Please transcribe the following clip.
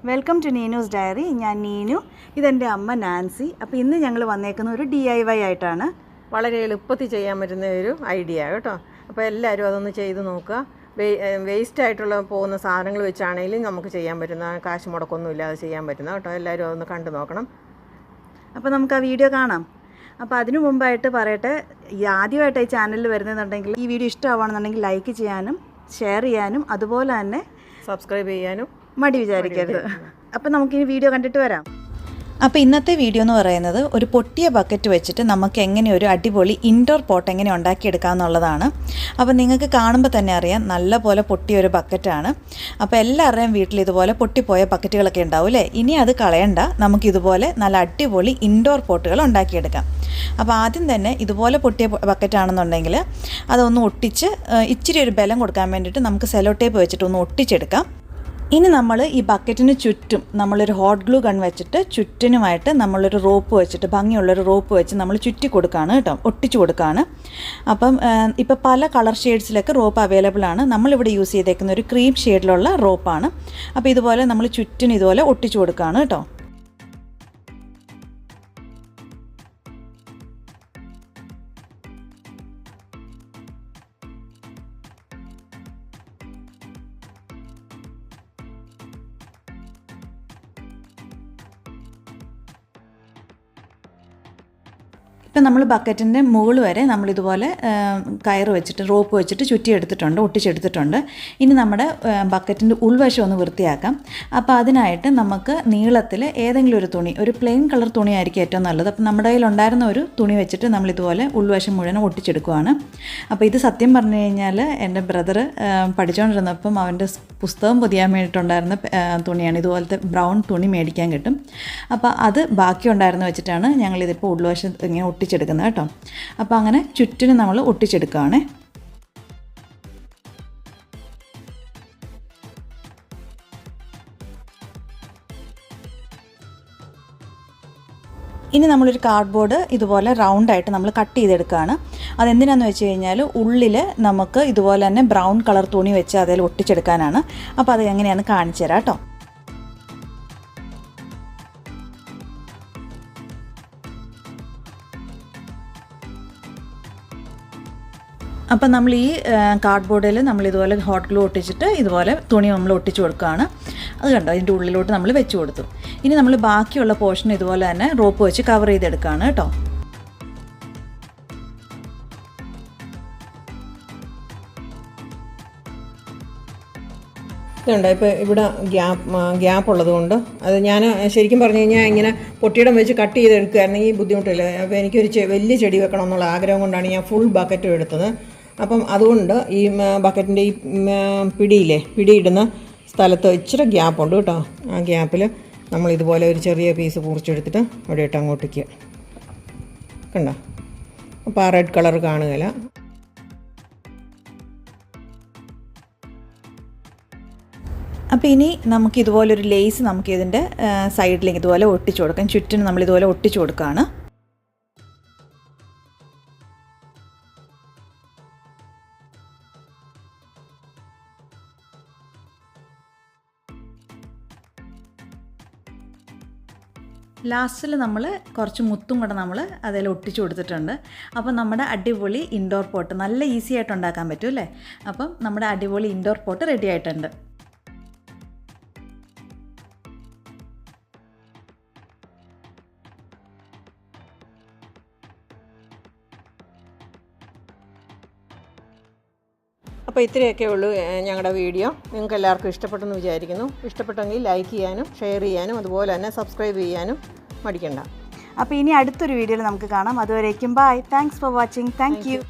Welcome to Neenu's diary. ഞാൻ നീനു, ഇതെൻ്റെ അമ്മ നാൻസി. അപ്പോൾ ഇന്ന് ഞങ്ങൾ വന്നേക്കുന്ന ഒരു DIY ആയിട്ടാണ്. വളരെ എളുപ്പത്തിൽ ചെയ്യാൻ പറ്റുന്ന ഒരു ഐഡിയ കേട്ടോ. അപ്പോൾ എല്ലാവരും അതൊന്ന് ചെയ്ത് നോക്കുക. വേസ്റ്റായിട്ടുള്ള പോകുന്ന സാധനങ്ങൾ വെച്ചാണെങ്കിലും നമുക്ക് ചെയ്യാൻ പറ്റുന്ന, കാശ് മുടക്കൊന്നും ഇല്ലാതെ ചെയ്യാൻ പറ്റുന്ന കേട്ടോ. എല്ലാവരും അതൊന്ന് കണ്ടു നോക്കണം. അപ്പോൾ നമുക്ക് ആ വീഡിയോ കാണാം. അപ്പോൾ അതിനു മുമ്പായിട്ട് പറയട്ടെ, ആദ്യമായിട്ട് ഈ ചാനലിൽ വരുന്നതെന്നുണ്ടെങ്കിൽ ഈ വീഡിയോ ഇഷ്ടമാവുകയാണെന്നുണ്ടെങ്കിൽ ലൈക്ക് ചെയ്യാനും ഷെയർ ചെയ്യാനും അതുപോലെ തന്നെ സബ്സ്ക്രൈബ് ചെയ്യാനും മടി വിചാരിക്കരുത്. അപ്പോൾ നമുക്കിനി വീഡിയോ കണ്ടിട്ട് വരാം. അപ്പോൾ ഇന്നത്തെ വീഡിയോ എന്ന് പറയുന്നത് ഒരു പൊട്ടിയ ബക്കറ്റ് വെച്ചിട്ട് നമുക്ക് എങ്ങനെ ഒരു അടിപൊളി ഇൻഡോർ പോട്ട് എങ്ങനെ ഉണ്ടാക്കിയെടുക്കാമെന്നുള്ളതാണ്. അപ്പോൾ നിങ്ങൾക്ക് കാണുമ്പോൾ തന്നെ അറിയാം, നല്ല പോലെ പൊട്ടിയ ഒരു ബക്കറ്റാണ്. അപ്പോൾ എല്ലാവരുടെയും വീട്ടിൽ ഇതുപോലെ പൊട്ടിപ്പോയ ബക്കറ്റുകളൊക്കെ ഉണ്ടാവും അല്ലേ. ഇനി അത് കളയണ്ട, നമുക്കിതുപോലെ നല്ല അടിപൊളി ഇൻഡോർ പോട്ടുകൾ ഉണ്ടാക്കിയെടുക്കാം. അപ്പോൾ ആദ്യം തന്നെ ഇതുപോലെ പൊട്ടിയ ബക്കറ്റാണെന്നുണ്ടെങ്കിൽ അതൊന്ന് ഒട്ടിച്ച് ഇച്ചിരി ഒരു ബലം കൊടുക്കാൻ വേണ്ടിയിട്ട് നമുക്ക് സെല്ലോ ടേപ്പ് വെച്ചിട്ട് ഒന്ന് ഒട്ടിച്ചെടുക്കാം. ഇനി നമ്മൾ ഈ ബക്കറ്റിന് ചുറ്റും നമ്മളൊരു ഹോട്ട് ഗ്ലൂ ഗൺ വെച്ചിട്ട് ചുറ്റിനുമായിട്ട് നമ്മളൊരു റോപ്പ് വെച്ചിട്ട്, ഭംഗിയുള്ളൊരു റോപ്പ് വെച്ച് നമ്മൾ ചുറ്റി കൊടുക്കുകയാണ് കേട്ടോ, ഒട്ടിച്ചു കൊടുക്കുകയാണ്. അപ്പം ഇപ്പോൾ പല കളർ ഷെയ്ഡ്സിലൊക്കെ റോപ്പ് അവൈലബിൾ ആണ്. നമ്മളിവിടെ യൂസ് ചെയ്തേക്കുന്ന ഒരു ക്രീം ഷെയ്ഡിലുള്ള റോപ്പാണ്. അപ്പോൾ ഇതുപോലെ നമ്മൾ ചുറ്റിന് ഇതുപോലെ ഒട്ടിച്ചു കൊടുക്കുകയാണ് കേട്ടോ. ഇപ്പം നമ്മൾ ബക്കറ്റിൻ്റെ മുകൾ വരെ നമ്മളിതുപോലെ കയറ് വെച്ചിട്ട്, റോപ്പ് വെച്ചിട്ട് ചുറ്റിയെടുത്തിട്ടുണ്ട്, ഒട്ടിച്ചെടുത്തിട്ടുണ്ട്. ഇനി നമ്മുടെ ബക്കറ്റിൻ്റെ ഉൾവശം ഒന്ന് വൃത്തിയാക്കാം. അപ്പോൾ അതിനായിട്ട് നമുക്ക് നീളത്തിൽ ഏതെങ്കിലും ഒരു തുണി, ഒരു പ്ലെയിൻ കളർ തുണിയായിരിക്കും ഏറ്റവും നല്ലത്. അപ്പോൾ നമ്മുടെ കയ്യിലുണ്ടായിരുന്ന ഒരു തുണി വെച്ചിട്ട് നമ്മളിതുപോലെ ഉൾവശം മുഴുവൻ ഒട്ടിച്ചെടുക്കുകയാണ്. അപ്പോൾ ഇത് സത്യം പറഞ്ഞു കഴിഞ്ഞാൽ എൻ്റെ ബ്രദർ പഠിച്ചുകൊണ്ടിരുന്നപ്പം അവൻ്റെ പുസ്തകം പൊതിയാൻ വേണ്ടിയിട്ടുണ്ടായിരുന്ന തുണിയാണ്. ഇതുപോലത്തെ ബ്രൗൺ തുണി മേടിക്കാൻ കിട്ടും. അപ്പോൾ അത് ബാക്കി ഉണ്ടായിരുന്നു വെച്ചിട്ടാണ് ഞങ്ങളിതിപ്പോൾ ഉൾവശം ഇങ്ങനെ ഒട്ടിച്ചെടുക്കുന്നത് കേട്ടോ. അപ്പോൾ അങ്ങനെ ചുറ്റിനും നമ്മൾ ഒട്ടിച്ചെടുക്കുകയാണ്. ഇനി നമ്മളൊരു കാർഡ്ബോർഡ് ഇതുപോലെ റൗണ്ടായിട്ട് നമ്മൾ കട്ട് ചെയ്തെടുക്കുകയാണ്. അതെന്തിനാണെന്ന് വെച്ച് കഴിഞ്ഞാൽ ഉള്ളിൽ നമുക്ക് ഇതുപോലെ തന്നെ ബ്രൗൺ കളർ തുണി വെച്ച് അതിൽ ഒട്ടിച്ചെടുക്കാനാണ്. അപ്പോൾ അത് എങ്ങനെയാണ് കാണിച്ചു തരാം കേട്ടോ. അപ്പം നമ്മൾ ഈ കാർഡ്ബോർഡിൽ നമ്മളിതുപോലെ ഹോട്ട് ഗ്ലൂ ഒട്ടിച്ചിട്ട് ഇതുപോലെ തുണി നമ്മൾ ഒട്ടിച്ചു കൊടുക്കുകയാണ്. അത് കണ്ടോ, ഇതിൻ്റെ ഉള്ളിലോട്ട് നമ്മൾ വെച്ച് കൊടുത്തു. ഇനി നമ്മൾ ബാക്കിയുള്ള പോർഷൻ ഇതുപോലെ തന്നെ റോപ്പ് വെച്ച് കവർ ചെയ്തെടുക്കുകയാണ് കേട്ടോ. ഇതുണ്ട്. ഇപ്പോൾ ഇവിടെ ഗ്യാപ്പ് ഉള്ളതുകൊണ്ട് അത് ഞാൻ ശരിക്കും പറഞ്ഞു കഴിഞ്ഞാൽ ഇങ്ങനെ പൊട്ടിയിടം വെച്ച് കട്ട് ചെയ്തെടുക്കുകയായിരുന്നെങ്കിൽ ബുദ്ധിമുട്ടില്ല. അപ്പോൾ എനിക്കൊരു വലിയ ചെടി വെക്കണം എന്നുള്ള ആഗ്രഹം കൊണ്ടാണ് ഞാൻ ഫുൾ ബക്കറ്റും എടുത്തത്. അപ്പം അതുകൊണ്ട് ഈ ബക്കറ്റിൻ്റെ ഈ പിടിയിടുന്ന സ്ഥലത്ത് ഇച്ചിരി ഗ്യാപ്പുണ്ട് കേട്ടോ. ആ ഗ്യാപ്പിൽ നമ്മൾ ഇതുപോലെ ഒരു ചെറിയ പീസ് മുറിച്ചെടുത്തിട്ട് അവിടെ ഇട്ട് അങ്ങോട്ടേക്ക് കണ്ടോ. അപ്പോൾ ആ റെഡ് കളർ കാണുകയില്ല. അപ്പോൾ ഇനി നമുക്ക് ഇതുപോലൊരു ലേസ് നമുക്ക് ഇതിൻ്റെ സൈഡിലേക്ക് ഇതുപോലെ ഒട്ടിച്ചു കൊടുക്കാം. ചുറ്റിനും നമ്മളിതുപോലെ ഒട്ടിച്ചു കൊടുക്കുകയാണ്. ലാസ്റ്റിൽ നമ്മൾ കുറച്ച് മുത്തും കൂടെ നമ്മൾ അതിൽ ഒട്ടിച്ചു കൊടുത്തിട്ടുണ്ട്. അപ്പം നമ്മുടെ അടിപൊളി ഇൻഡോർ പോട്ട് നല്ല ഈസി ആയിട്ട് ഉണ്ടാക്കാൻ പറ്റും അല്ലേ. അപ്പം നമ്മുടെ അടിപൊളി ഇൻഡോർ പോട്ട് റെഡി ആയിട്ടുണ്ട്. അപ്പോൾ ഇത്രയൊക്കെ ഉള്ളൂ ഞങ്ങളുടെ വീഡിയോ. നിങ്ങൾക്ക് എല്ലാവർക്കും ഇഷ്ടപ്പെട്ടെന്ന് വിചാരിക്കുന്നു. ഇഷ്ടപ്പെട്ടെങ്കിൽ ലൈക്ക് ചെയ്യാനും ഷെയർ ചെയ്യാനും അതുപോലെ തന്നെ സബ്സ്ക്രൈബ് ചെയ്യാനും മടിക്കണ്ട. അപ്പോൾ ഇനി അടുത്തൊരു വീഡിയോയിൽ നമുക്ക് കാണാം. അതുവരേക്കും bye. Thanks for watching. Thank U.